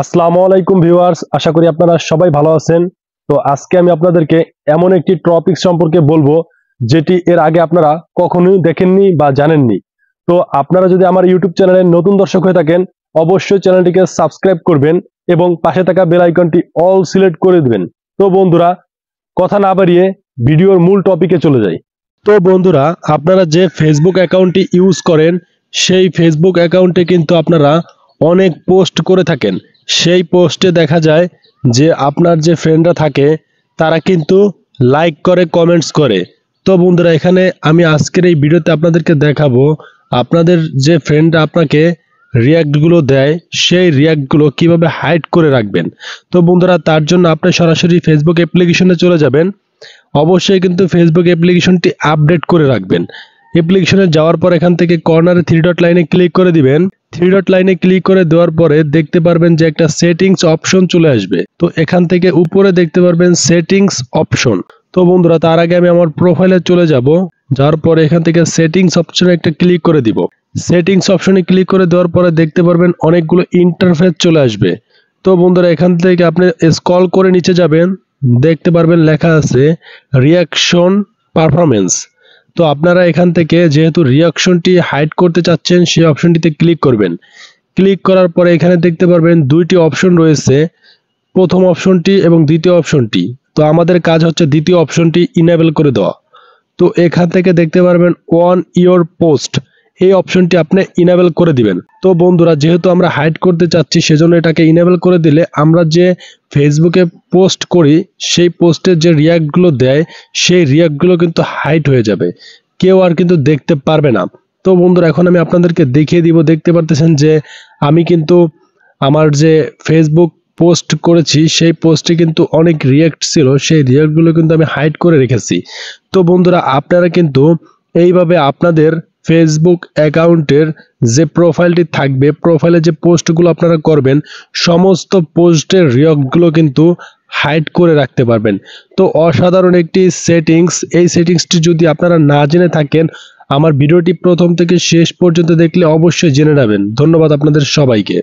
আসসালামু আলাইকুম ভিউয়ার্স, আশা করি আপনারা সবাই ভালো আছেন। তো আজকে আমি আপনাদেরকে এমন একটি টপিক সম্পর্কে বলবো যেটি এর আগে আপনারা কখনোই দেখেননি বা জানেননি। তো আপনারা যদি আমার ইউটিউব চ্যানেলের নতুন দর্শক হয়ে থাকেন, অবশ্যই চ্যানেলটিকে সাবস্ক্রাইব করবেন এবং পাশে থাকা বেল আইকনটি অল সিলেক্ট করে দিবেন। তো বন্ধুরা, কথা না বাড়িয়ে ভিডিওর মূল টপিকে চলে যাই। তো বন্ধুরা, আপনারা যে ফেসবুক অ্যাকাউন্টটি ইউজ করেন সেই ফেসবুক অ্যাকাউন্টে কিন্তু আপনারা অনেক পোস্ট করে থাকেন। সেই পোস্টে দেখা যায় যে আপনার যে ফ্রেন্ডরা থাকে তারা কিন্তু লাইক করে, কমেন্টস করে। তো বন্ধুরা, এখানে আমি আজকের এই ভিডিওতে আপনাদেরকে দেখাবো আপনাদের যে ফ্রেন্ডরা আপনাকে রিয়াক্টগুলো দেয় সেই রিয়াক্টগুলো কিভাবে হাইড করে রাখবেন। তো বন্ধুরা, তার জন্য আপনি সরাসরি ফেসবুক অ্যাপ্লিকেশনে চলে যাবেন। অবশ্যই কিন্তু ফেসবুক অ্যাপ্লিকেশনটি আপডেট করে রাখবেন। অ্যাপ্লিকেশনে যাওয়ার পর এখান থেকে কর্নারে থ্রি ডট লাইনে ক্লিক করে দিবেন। থ্রি ডট লাইনে ক্লিক করে দেওয়ার পরে দেখতে পারবেন যে একটা সেটিংস অপশন চলে আসবে। তো এখান থেকে উপরে দেখতে পারবেন সেটিংস অপশন। তো বন্ধুরা, তার আগে আমি আমার প্রোফাইলে চলে যাব। যাওয়ার পরে এখান থেকে সেটিংস অপশনে একটা ক্লিক করে দিব। সেটিংস অপশনে ক্লিক করে দেওয়ার পরে দেখতে পারবেন অনেকগুলো ইন্টারফেস চলে আসবে। তো বন্ধুরা, এখান থেকে আপনি স্ক্রল করে নিচে যাবেন, দেখতে পারবেন লেখা আছে রিয়াকশন পারফরমেন্স। তো আপনারা এখান থেকে যেহেতু রিয়াকশনটি হাইড করতে চাচ্ছেন সেই অপশনটিতে ক্লিক করবেন। ক্লিক করার পরে এখানে দেখতে পারবেন দুইটি অপশন রয়েছে, প্রথম অপশনটি এবং দ্বিতীয় অপশনটি। তো আমাদের কাজ হচ্ছে দ্বিতীয় অপশনটি ইনেবল করে দেওয়া। তো এখান থেকে দেখতে পারবেন অন ইওর পোস্ট, এই অপশনটি আপনি ইনেবল করে দিবেন। তো বন্ধুরা, যেহেতু আমরা হাইড করতে চাচ্ছি সেজন্য এটাকে ইনেবল করে দিলে আমরা যে ফেসবুকে পোস্ট করি সেই পোস্টের যে রিয়াক্টগুলো দেয় সেই রিয়াক্টগুলো কিন্তু হাইড হয়ে যাবে, কেউ আর কিন্তু দেখতে পারবে না। তো বন্ধুরা, এখন আমি আপনাদেরকে দেখিয়ে দিব। দেখতে পারতেছেন যে আমি কিন্তু আমার যে ফেসবুক পোস্ট করেছি সেই পোস্টে কিন্তু অনেক রিয়াক্ট ছিল, সেই রিয়াক্টগুলো কিন্তু আমি হাইড করে রেখেছি। তো বন্ধুরা, আপনারা কিন্তু এইভাবে আপনাদের ফেসবুক অ্যাকাউন্টের যে প্রোফাইলটি থাকবে, প্রোফাইলে যে পোস্টগুলো আপনারা করবেন সমস্ত পোস্টের রিয়াক্টগুলো কিন্তু হাইড করে রাখতে পারবেন। তো অসাধারণ একটি সেটিংস। এই সেটিংসটি যদি আপনারা না জেনে থাকেন, আমার ভিডিওটি প্রথম থেকে শেষ পর্যন্ত দেখলে অবশ্যই জেনে নেবেন। ধন্যবাদ আপনাদের সবাইকে।